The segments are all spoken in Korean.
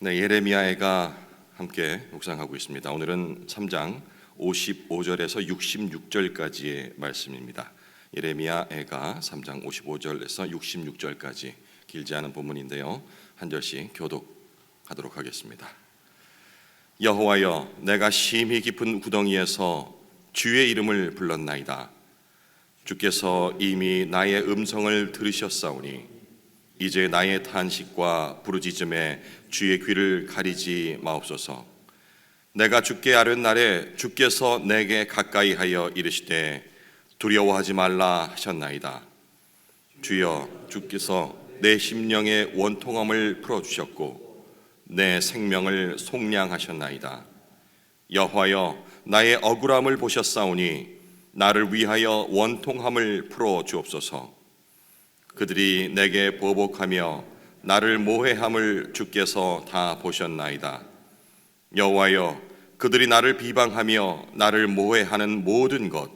네, 예레미야애가 함께 묵상하고 있습니다. 오늘은 3장 55절에서 66절까지의 말씀입니다. 예레미야애가 3장 55절에서 66절까지 길지 않은 본문인데요. 한 절씩 교독하도록 하겠습니다. 여호와여, 내가 심히 깊은 구덩이에서 주의 이름을 불렀나이다. 주께서 이미 나의 음성을 들으셨사오니 이제 나의 탄식과 부르짖음에 주의 귀를 가리지 마옵소서. 내가 주께 아뢰는 날에 주께서 내게 가까이 하여 이르시되 두려워하지 말라 하셨나이다. 주여, 주께서 내 심령의 원통함을 풀어주셨고 내 생명을 속량하셨나이다. 여호와여, 나의 억울함을 보셨사오니 나를 위하여 원통함을 풀어주옵소서. 그들이 내게 보복하며 나를 모해함을 주께서 다 보셨나이다. 여호와여, 그들이 나를 비방하며 나를 모해하는 모든 것,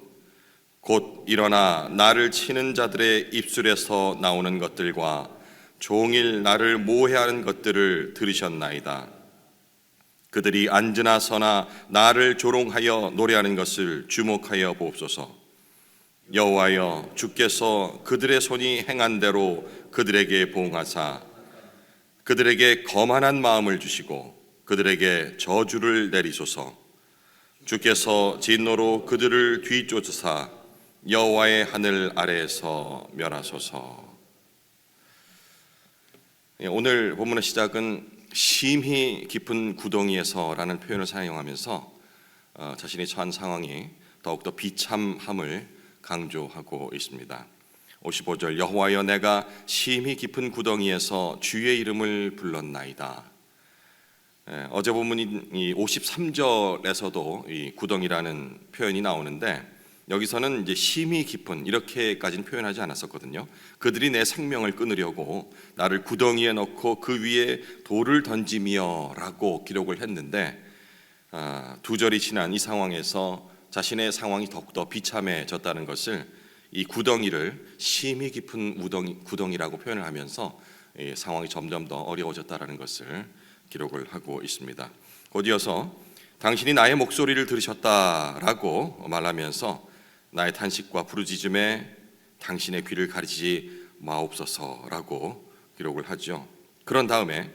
곧 일어나 나를 치는 자들의 입술에서 나오는 것들과 종일 나를 모해하는 것들을 들으셨나이다. 그들이 앉으나 서나 나를 조롱하여 노래하는 것을 주목하여 보옵소서. 여호와여, 주께서 그들의 손이 행한 대로 그들에게 보응하사 그들에게 거만한 마음을 주시고 그들에게 저주를 내리소서. 주께서 진노로 그들을 뒤쫓으사 여호와의 하늘 아래에서 멸하소서. 오늘 본문의 시작은 심히 깊은 구덩이에서라는 표현을 사용하면서 자신이 처한 상황이 더욱더 비참함을 강조하고 있습니다. 55절, 여호와여, 내가 심히 깊은 구덩이에서 주의 이름을 불렀나이다. 어제 본문인 53절에서도 이 구덩이라는 표현이 나오는데 여기서는 이제 심히 깊은 이렇게까지는 표현하지 않았었거든요. 그들이 내 생명을 끊으려고 나를 구덩이에 넣고 그 위에 돌을 던지며라고 기록을 했는데 두 절이 지난 이 상황에서 자신의 상황이 더욱더 비참해졌다는 것을 이 구덩이를 심히 깊은 구덩이라고 표현을 하면서 상황이 점점 더 어려워졌다는 것을 기록을 하고 있습니다. 곧 이어서 당신이 나의 목소리를 들으셨다라고 말하면서 나의 탄식과 부르짖음에 당신의 귀를 가리지 마옵소서라고 기록을 하죠. 그런 다음에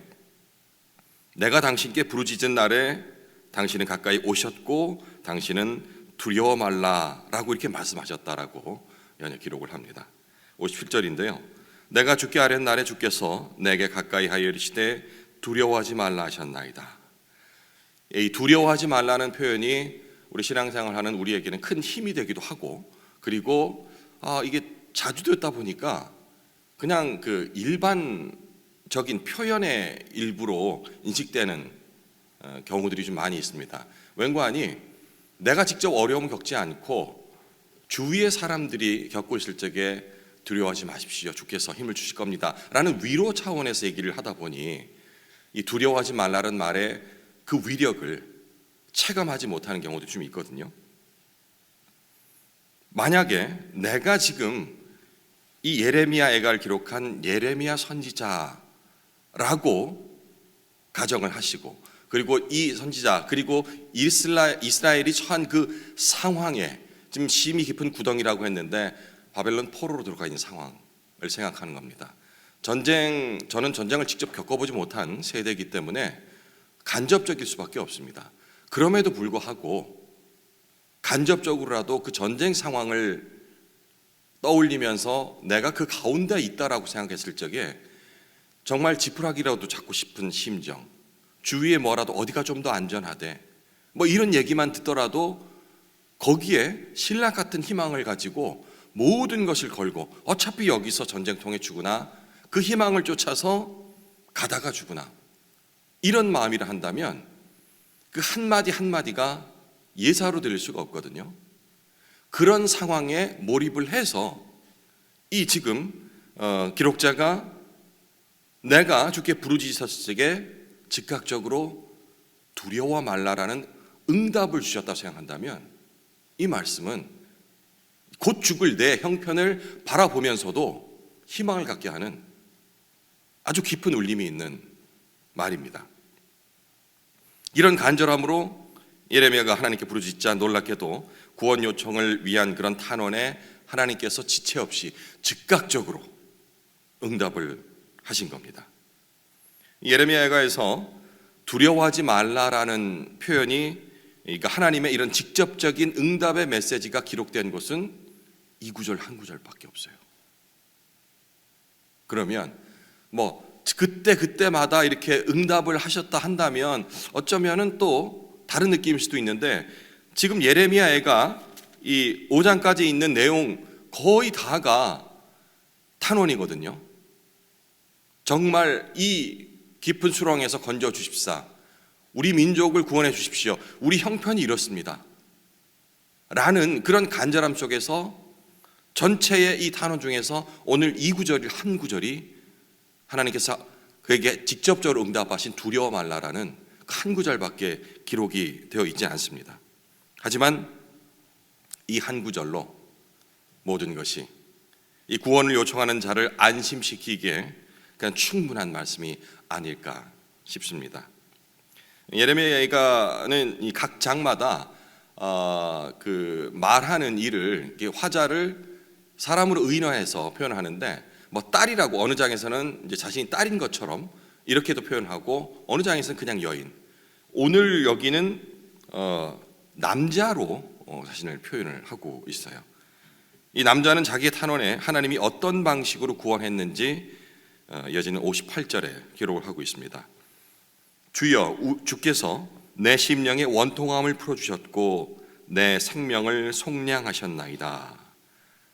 내가 당신께 부르짖은 날에 당신은 가까이 오셨고 당신은 두려워 말라라고 이렇게 말씀하셨다라고 기록을 합니다. 57절인데요. 내가 주께 아뢰는 날에 주께서 내게 가까이 하여 이르시되 두려워하지 말라 하셨나이다. 이 두려워하지 말라는 표현이 우리 신앙생활하는 우리에게는 큰 힘이 되기도 하고, 그리고 이게 자주 듣다 보니까 그냥 그 일반적인 표현의 일부로 인식되는 경우들이 좀 많이 있습니다. 왠고하니 내가 직접 어려움을 겪지 않고 주위의 사람들이 겪고 있을 적에 두려워하지 마십시오, 주께서 힘을 주실 겁니다 라는 위로 차원에서 얘기를 하다 보니 이 두려워하지 말라는 말에 그 위력을 체감하지 못하는 경우도 좀 있거든요. 만약에 내가 지금 이 예레미야 애가를 기록한 예레미야 선지자라고 가정을 하시고, 그리고 이 선지자, 그리고 이스라엘이 처한 그 상황에 지금 심히 깊은 구덩이라고 했는데 바벨론 포로로 들어가 있는 상황을 생각하는 겁니다. 저는 전쟁을 직접 겪어보지 못한 세대이기 때문에 간접적일 수밖에 없습니다. 그럼에도 불구하고 간접적으로라도 그 전쟁 상황을 떠올리면서 내가 그 가운데 있다라고 생각했을 적에 정말 지푸라기라도 잡고 싶은 심정, 주위에 뭐라도 어디가 좀 더 안전하대, 뭐 이런 얘기만 듣더라도 거기에 신라 같은 희망을 가지고 모든 것을 걸고 어차피 여기서 전쟁통에 죽으나 그 희망을 쫓아서 가다가 죽으나 이런 마음이라 한다면 그 한마디 한마디가 예사로 들릴 수가 없거든요. 그런 상황에 몰입을 해서 이 지금 기록자가 내가 주께 부르짖었을 적에 즉각적으로 두려워 말라라는 응답을 주셨다고 생각한다면 이 말씀은 곧 죽을 내 형편을 바라보면서도 희망을 갖게 하는 아주 깊은 울림이 있는 말입니다. 이런 간절함으로 예레미야가 하나님께 부르짖자 놀랍게도 구원 요청을 위한 그런 탄원에 하나님께서 지체 없이 즉각적으로 응답을 하신 겁니다. 예레미야가에서 두려워하지 말라라는 표현이, 그러니까 하나님의 이런 직접적인 응답의 메시지가 기록된 곳은 이 구절 한 구절밖에 없어요. 그러면 그때마다 이렇게 응답을 하셨다 한다면 어쩌면은 또 다른 느낌일 수도 있는데, 지금 예레미야가 이 5장까지 있는 내용 거의 다가 탄원이거든요. 정말 이 깊은 수렁에서 건져 주십사, 우리 민족을 구원해 주십시오, 우리 형편이 이렇습니다 라는 그런 간절함 속에서 전체의 이 탄원 중에서 오늘 이 구절 한 구절이 하나님께서 그에게 직접적으로 응답하신 두려워 말라라는 한 구절밖에 기록이 되어 있지 않습니다. 하지만 이 한 구절로 모든 것이 이 구원을 요청하는 자를 안심시키기에 그냥 충분한 말씀이 아닐까 싶습니다. 예레미야는 이 각 장마다 그 말하는 일을, 화자를 사람으로 의인화해서 표현하는데, 딸이라고 어느 장에서는 이제 자신이 딸인 것처럼 이렇게도 표현하고, 어느 장에서는 그냥 여인. 오늘 여기는 남자로 자신을 표현을 하고 있어요. 이 남자는 자기의 탄원에 하나님이 어떤 방식으로 구원했는지 이어지는 58절에 기록을 하고 있습니다. 주여, 주께서 내 심령의 원통함을 풀어주셨고 내 생명을 속량하셨나이다.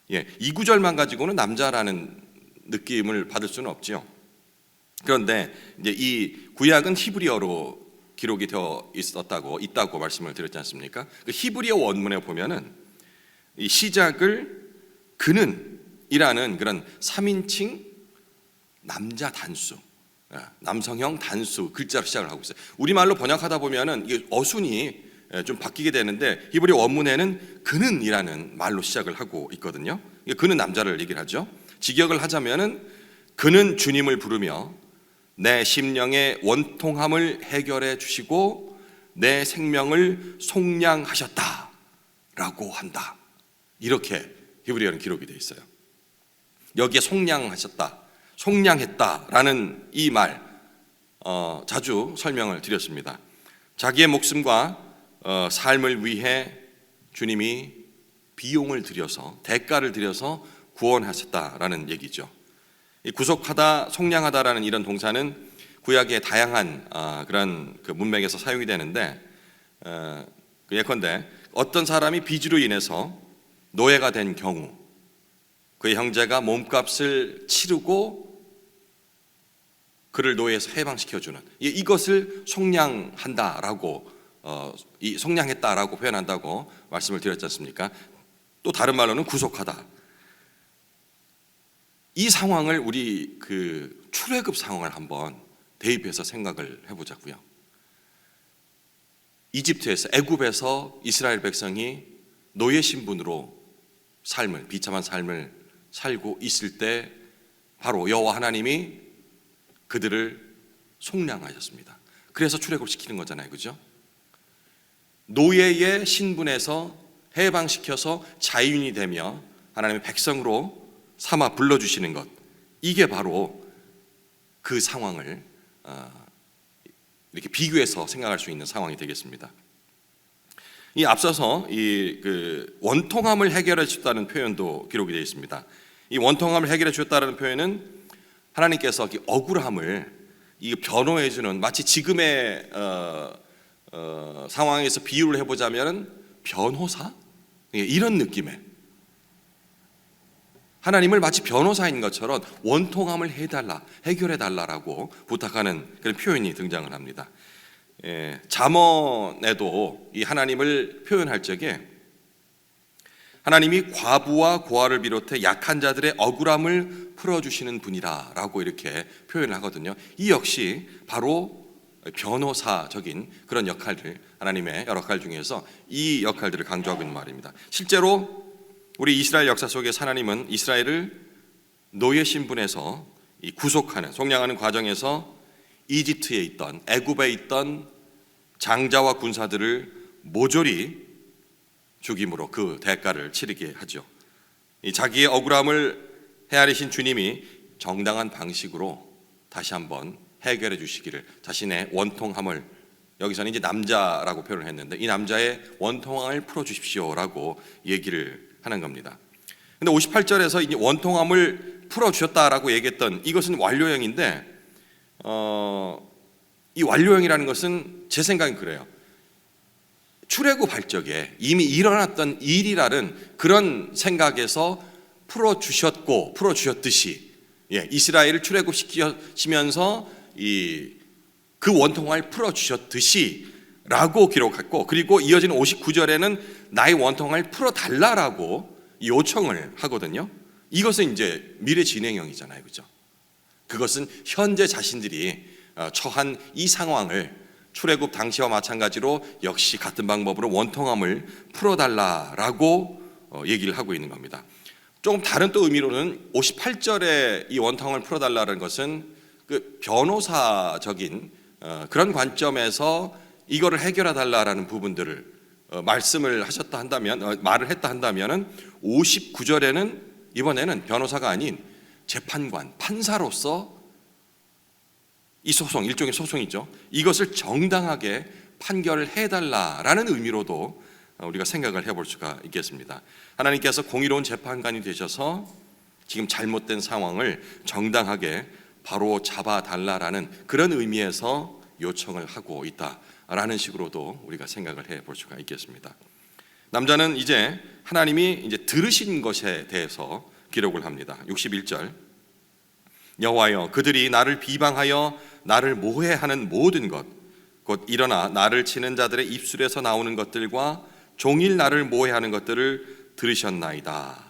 이 구절만 가지고는 남자라는 느낌을 받을 수는 없죠. 그런데 이제 이 구약은 히브리어로 기록이 되어 있다고 말씀을 드렸지 않습니까? 그 히브리어 원문에 보면은 이 시작을 그는이라는 그런 3인칭 남자 단수, 남성형 단수 글자로 시작을 하고 있어요. 우리말로 번역하다 보면은 이게 어순이 좀 바뀌게 되는데, 히브리어 원문에는 그는이라는 말로 시작을 하고 있거든요. 그는 남자를 얘기를 하죠. 직역을 하자면은 그는 주님을 부르며 내 심령의 원통함을 해결해 주시고 내 생명을 속량하셨다라고 한다. 이렇게 히브리어는 기록이 되어 있어요. 여기에 속량하셨다, 속량했다라는 이 말 자주 설명을 드렸습니다. 자기의 목숨과 삶을 위해 주님이 비용을 들여서, 대가를 들여서 구원하셨다라는 얘기죠. 이 구속하다, 속량하다라는 이런 동사는 구약의 다양한 그런 그 문맥에서 사용이 되는데, 예컨대 어떤 사람이 빚으로 인해서 노예가 된 경우 그의 형제가 몸값을 치르고 그를 노예에서 해방시켜주는, 이것을 속량한다라고 이 속량했다라고 표현한다고 말씀을 드렸지 않습니까? 또 다른 말로는 구속하다. 이 상황을 우리 그 출애굽 상황을 한번 대입해서 생각을 해보자고요. 이집트에서, 애굽에서 이스라엘 백성이 노예 신분으로 비참한 삶을 살고 있을 때 바로 여호와 하나님이 그들을 속량하셨습니다. 그래서 출애굽을 시키는 거잖아요, 그죠? 노예의 신분에서 해방시켜서 자유인이 되며 하나님의 백성으로 삼아 불러주시는 것, 이게 바로 그 상황을 이렇게 비교해서 생각할 수 있는 상황이 되겠습니다. 이 앞서서 그 원통함을 해결해 주셨다는 표현도 기록이 되어 있습니다. 이 원통함을 해결해 주셨다는 표현은 하나님께서 억울함을 변호해 주는, 마치 지금의 상황에서 비유를 해보자면 변호사, 이런 느낌의, 하나님을 마치 변호사인 것처럼 원통함을 해결해 달라라고 부탁하는 그런 표현이 등장을 합니다. 잠언에도 이 하나님을 표현할 적에 하나님이 과부와 고아를 비롯해 약한 자들의 억울함을 풀어주시는 분이라고 이렇게 표현을 하거든요. 이 역시 바로 변호사적인 그런 역할들, 하나님의 여러 역할 중에서 이 역할들을 강조하고 있는 말입니다. 실제로 우리 이스라엘 역사 속에서 하나님은 이스라엘을 노예 신분에서 구속하는, 속량하는 과정에서 이집트에 있던, 애굽에 있던 장자와 군사들을 모조리 죽임으로 그 대가를 치르게 하죠. 이 자기의 억울함을 헤아리신 주님이 정당한 방식으로 다시 한번 해결해 주시기를, 자신의 원통함을, 여기서는 이제 남자라고 표현을 했는데 이 남자의 원통함을 풀어 주십시오라고 얘기를 하는 겁니다. 근데 58절에서 이제 원통함을 풀어 주셨다라고 얘기했던 이것은 완료형인데 이 완료형이라는 것은 제 생각엔 그래요. 출애굽 발적에 이미 일어났던 일이라는 그런 생각에서 풀어 주셨듯이 이스라엘을 출애굽시키시면서 그 원통함을 풀어 주셨듯이라고 기록했고, 그리고 이어지는 59절에는 나의 원통함을 풀어 달라라고 요청을 하거든요. 이것은 이제 미래 진행형이잖아요, 그렇죠? 그것은 현재 자신들이 처한 이 상황을 출애굽 당시와 마찬가지로 역시 같은 방법으로 원통함을 풀어달라라고 얘기를 하고 있는 겁니다. 조금 다른 또 의미로는 58절에 이 원통함을 풀어달라는 것은 그 변호사적인 그런 관점에서 이거를 해결해 달라라는 부분들을 말씀을 하셨다 한다면, 말을 했다 한다면은 59절에는 이번에는 변호사가 아닌 재판관, 판사로서 이 소송, 일종의 소송이죠. 이것을 정당하게 판결을 해달라라는 의미로도 우리가 생각을 해볼 수가 있겠습니다. 하나님께서 공의로운 재판관이 되셔서 지금 잘못된 상황을 정당하게 바로 잡아달라라는 그런 의미에서 요청을 하고 있다라는 식으로도 우리가 생각을 해볼 수가 있겠습니다. 남자는 이제 하나님이 이제 들으신 것에 대해서 기록을 합니다. 61절, 여호와여, 그들이 나를 비방하여 나를 모해하는 모든 것, 곧 일어나 나를 치는 자들의 입술에서 나오는 것들과 종일 나를 모해하는 것들을 들으셨나이다.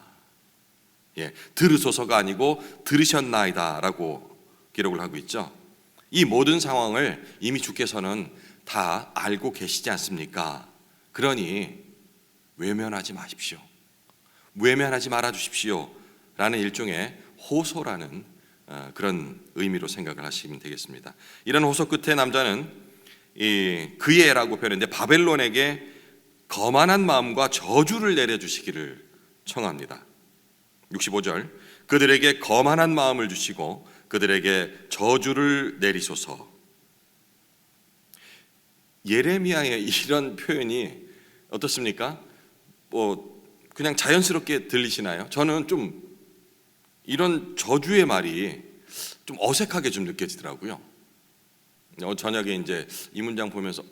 들으소서가 아니고 들으셨나이다라고 기록을 하고 있죠. 이 모든 상황을 이미 주께서는 다 알고 계시지 않습니까? 그러니 외면하지 마십시오. 외면하지 말아 주십시오. 라는 일종의 호소라는 그런 의미로 생각을 하시면 되겠습니다. 이런 호소 끝에 남자는 그의라고 표현했는데 바벨론에게 거만한 마음과 저주를 내려주시기를 청합니다. 65절, 그들에게 거만한 마음을 주시고 그들에게 저주를 내리소서. 예레미야의 이런 표현이 어떻습니까? 그냥 자연스럽게 들리시나요? 저는 좀 이런 저주의 말이 좀 어색하게 좀 느껴지더라고요. 저녁에 이제 이 문장 보면서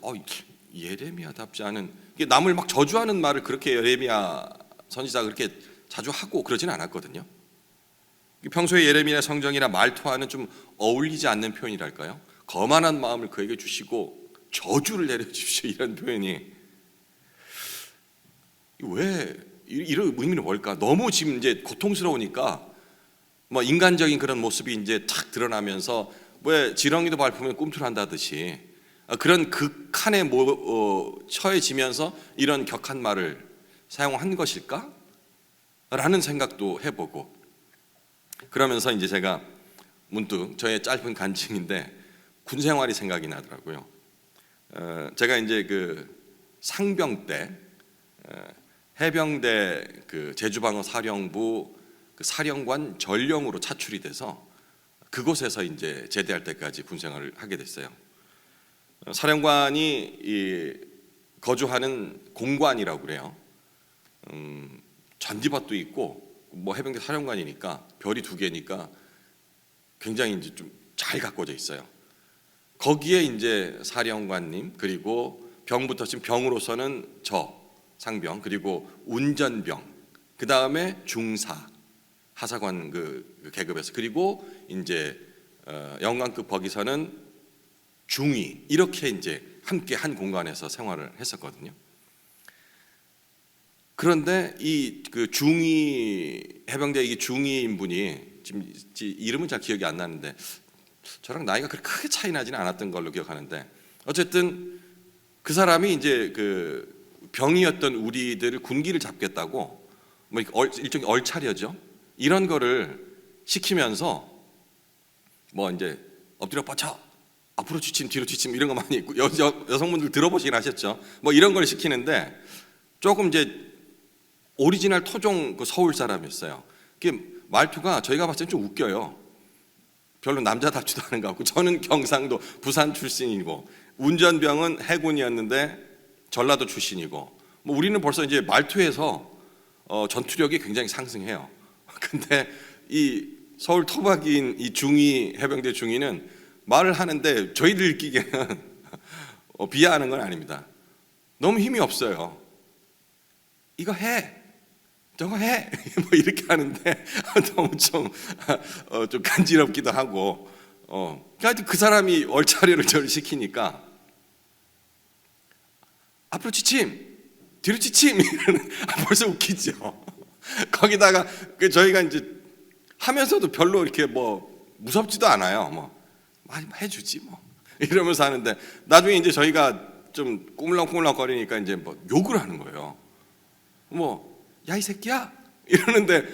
예레미야답지 않은, 남을 막 저주하는 말을 그렇게 예레미야 선지자가 그렇게 자주 하고 그러진 않았거든요. 평소에 예레미야 성경이나 말투와는 좀 어울리지 않는 표현이랄까요? 거만한 마음을 그에게 주시고 저주를 내려주십시오, 이런 표현이 왜 이런 의미는 뭘까? 너무 지금 이제 고통스러우니까 인간적인 그런 모습이 이제 탁 드러나면서 왜 지렁이도 밟으면 꿈틀한다듯이 그런 극한에 처해지면서 이런 격한 말을 사용한 것일까? 라는 생각도 해보고, 그러면서 이제 제가 문득 저의 짧은 간증인데 군 생활이 생각이 나더라고요. 제가 이제 그 상병 때 해병대 그 제주방어 사령부 그 사령관 전령으로 차출이 돼서 그곳에서 이제 제대할 때까지 군 생활을 하게 됐어요. 사령관이 거주하는 공관이라고 그래요. 잔디밭도 있고 해병대 사령관이니까 별이 2개니까 굉장히 이제 좀 잘 가꿔져 있어요. 거기에 이제 사령관님, 그리고 병부터 지금 병으로서는 저 상병, 그리고 운전병, 그 다음에 중사, 하사관 그 계급에서, 그리고 이제 영관급 거기서는 중위, 이렇게 이제 함께 한 공간에서 생활을 했었거든요. 그런데 그 중위 해병대 이 중위인 분이 지금 이름은 잘 기억이 안 나는데 저랑 나이가 그렇게 크게 차이 나지는 않았던 걸로 기억하는데, 어쨌든 그 사람이 이제 그 병이었던 우리들을 군기를 잡겠다고 일종의 얼차려죠. 이런 거를 시키면서 이제 엎드려 뻗쳐 앞으로 지침 뒤로 지침 이런 거 많이 있고 여성분들 들어보시긴 하셨죠. 뭐 이런 걸 시키는데 조금 이제 오리지널 토종 그 서울 사람이었어요. 그게 말투가 저희가 봤을 때 좀 웃겨요. 별로 남자답지도 않은 것 같고, 저는 경상도 부산 출신이고 운전병은 해군이었는데 전라도 출신이고, 뭐 우리는 벌써 이제 말투에서 전투력이 굉장히 상승해요. 근데 이 서울 토박이인 이 중위 해병대 중위는 말을 하는데 저희들 느끼기에는 비하하는 건 아닙니다. 너무 힘이 없어요. 이거 해, 저거 해, 뭐 이렇게 하는데 너무 좀 간지럽기도 하고, 그러니까 그 사람이 얼차려를 저를 시키니까 앞으로 지침, 뒤로 지침 이러는 벌써 웃기죠. 거기다가 저희가 이제 하면서도 별로 이렇게 뭐 무섭지도 않아요. 뭐 많이 해주지 뭐 이러면서 하는데, 나중에 이제 저희가 좀 꾸물렁꾸물렁 거리니까 이제 뭐 욕을 하는 거예요. 뭐 야 이 새끼야 이러는데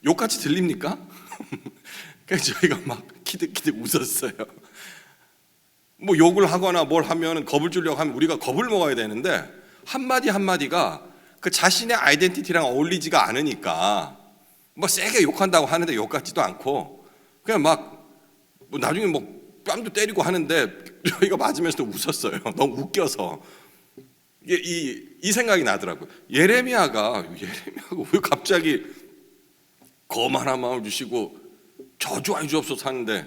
욕같이 들립니까? 그래서 저희가 막 키득키득 웃었어요. 뭐 욕을 하거나 뭘 하면 겁을 주려고 하면 우리가 겁을 먹어야 되는데, 한마디 한마디가 그 자신의 아이덴티티랑 어울리지가 않으니까 뭐 세게 욕한다고 하는데 욕 같지도 않고, 그냥 막 뭐 나중에 뭐 뺨도 때리고 하는데 저희가 맞으면서도 웃었어요. 너무 웃겨서. 이 생각이 나더라고요. 예레미야가 왜 갑자기 거만한 마음을 주시고 저주하여 주옵소서 하는데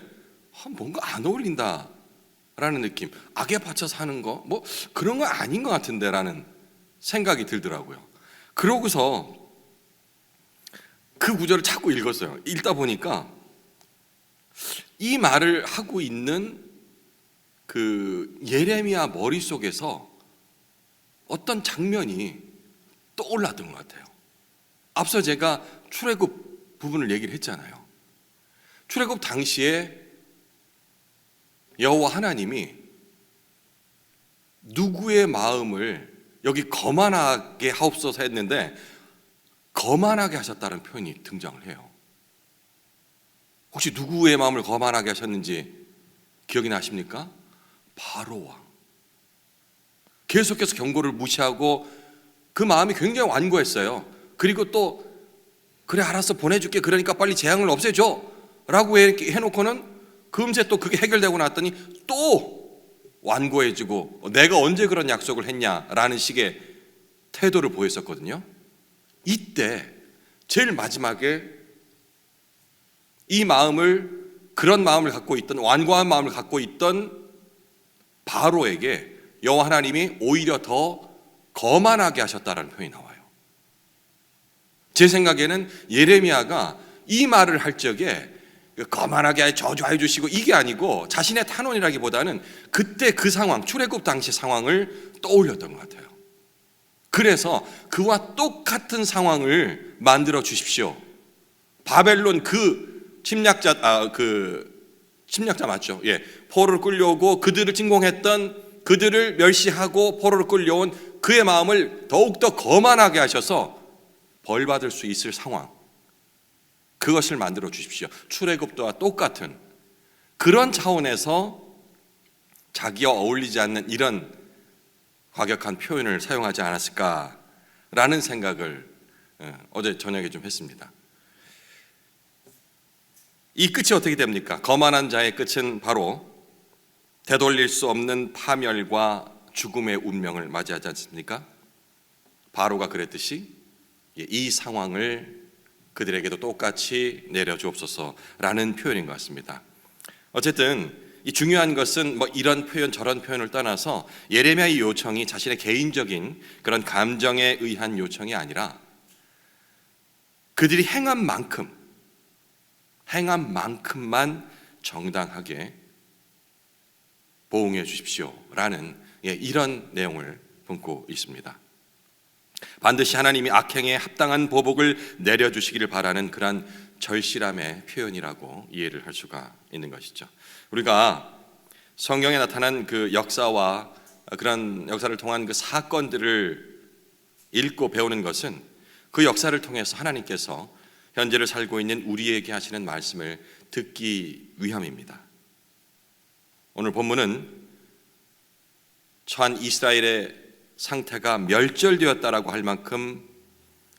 뭔가 안 어울린다라는 느낌, 악에 받쳐 사는 거 뭐 그런 거 아닌 것 같은데 라는 생각이 들더라고요. 그러고서 그 구절을 자꾸 읽었어요. 읽다 보니까 이 말을 하고 있는 그 예레미야 머릿속에서 어떤 장면이 떠올랐던 것 같아요. 앞서 제가 출애굽 부분을 얘기를 했잖아요. 출애굽 당시에 여호와 하나님이 누구의 마음을 여기 거만하게 하옵소서 했는데 거만하게 하셨다는 표현이 등장을 해요. 혹시 누구의 마음을 거만하게 하셨는지 기억이 나십니까? 바로 왕. 계속해서 경고를 무시하고 그 마음이 굉장히 완고했어요. 그리고 또 그래 알았어 보내줄게, 그러니까 빨리 재앙을 없애줘 라고 해놓고는 금세 또 그게 해결되고 났더니 또 완고해지고 내가 언제 그런 약속을 했냐라는 식의 태도를 보였었거든요. 이때 제일 마지막에 이 마음을, 그런 마음을 갖고 있던, 완고한 마음을 갖고 있던 바로에게 여호와 하나님이 오히려 더 거만하게 하셨다라는 표현이 나와요. 제 생각에는 예레미야가 이 말을 할 적에 거만하게 저주하여 주시고 이게 아니고 자신의 탄원이라기보다는 그때 그 상황, 출애굽 당시 상황을 떠올렸던 것 같아요. 그래서 그와 똑같은 상황을 만들어 주십시오. 바벨론 그 침략자 맞죠? 예, 포로를 끌려오고 그들을 진공했던, 그들을 멸시하고 포로를 끌려온 그의 마음을 더욱더 거만하게 하셔서 벌받을 수 있을 상황, 그것을 만들어 주십시오. 출애굽도와 똑같은 그런 차원에서 자기와 어울리지 않는 이런 과격한 표현을 사용하지 않았을까라는 생각을 어제 저녁에 좀 했습니다. 이 끝이 어떻게 됩니까? 거만한 자의 끝은 바로 되돌릴 수 없는 파멸과 죽음의 운명을 맞이하지 않습니까? 바로가 그랬듯이 이 상황을 그들에게도 똑같이 내려주옵소서라는 표현인 것 같습니다. 어쨌든 이 중요한 것은 뭐 이런 표현 저런 표현을 떠나서 예레미야의 요청이 자신의 개인적인 그런 감정에 의한 요청이 아니라 그들이 행한 만큼만 정당하게 보응해 주십시오라는 이런 내용을 품고 있습니다. 반드시 하나님이 악행에 합당한 보복을 내려주시기를 바라는 그런 절실함의 표현이라고 이해를 할 수가 있는 것이죠. 우리가 성경에 나타난 그 역사와 그런 역사를 통한 그 사건들을 읽고 배우는 것은 그 역사를 통해서 하나님께서 현재를 살고 있는 우리에게 하시는 말씀을 듣기 위함입니다. 오늘 본문은 처한 이스라엘의 상태가 멸절되었다라고 할 만큼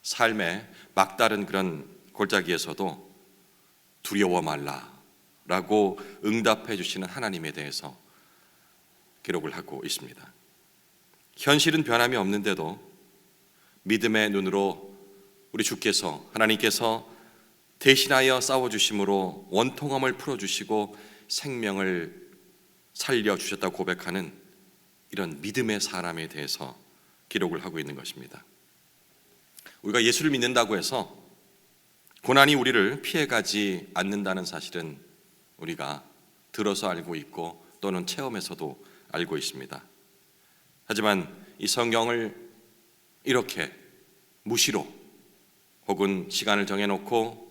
삶의 막다른 그런 골짜기에서도 두려워 말라라고 응답해 주시는 하나님에 대해서 기록을 하고 있습니다. 현실은 변함이 없는데도 믿음의 눈으로 우리 주께서, 하나님께서 대신하여 싸워주심으로 원통함을 풀어주시고 생명을 살려주셨다고 고백하는 이런 믿음의 사람에 대해서 기록을 하고 있는 것입니다. 우리가 예수를 믿는다고 해서 고난이 우리를 피해가지 않는다는 사실은 우리가 들어서 알고 있고 또는 체험에서도 알고 있습니다. 하지만 이 성경을 이렇게 무시로 혹은 시간을 정해놓고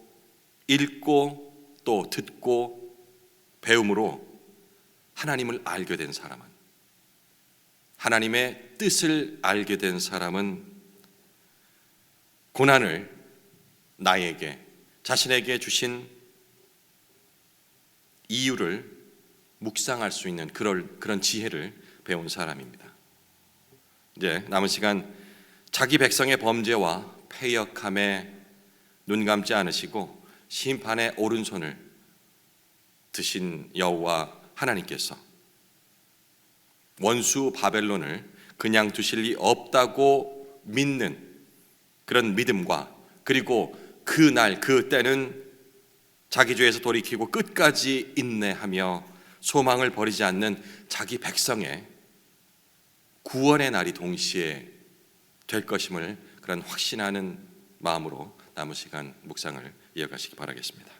읽고 또 듣고 배움으로 하나님을 알게 된 사람은, 하나님의 뜻을 알게 된 사람은 고난을 나에게, 자신에게 주신 이유를 묵상할 수 있는 그런 지혜를 배운 사람입니다. 이제 남은 시간 자기 백성의 범죄와 패역함에 눈 감지 않으시고 심판의 오른손을 드신 여호와 하나님께서 원수 바벨론을 그냥 두실 리 없다고 믿는 그런 믿음과, 그리고 그날 그때는 자기 죄에서 돌이키고 끝까지 인내하며 소망을 버리지 않는 자기 백성의 구원의 날이 동시에 될 것임을 그런 확신하는 마음으로 남은 시간 묵상을 이어가시기 바라겠습니다.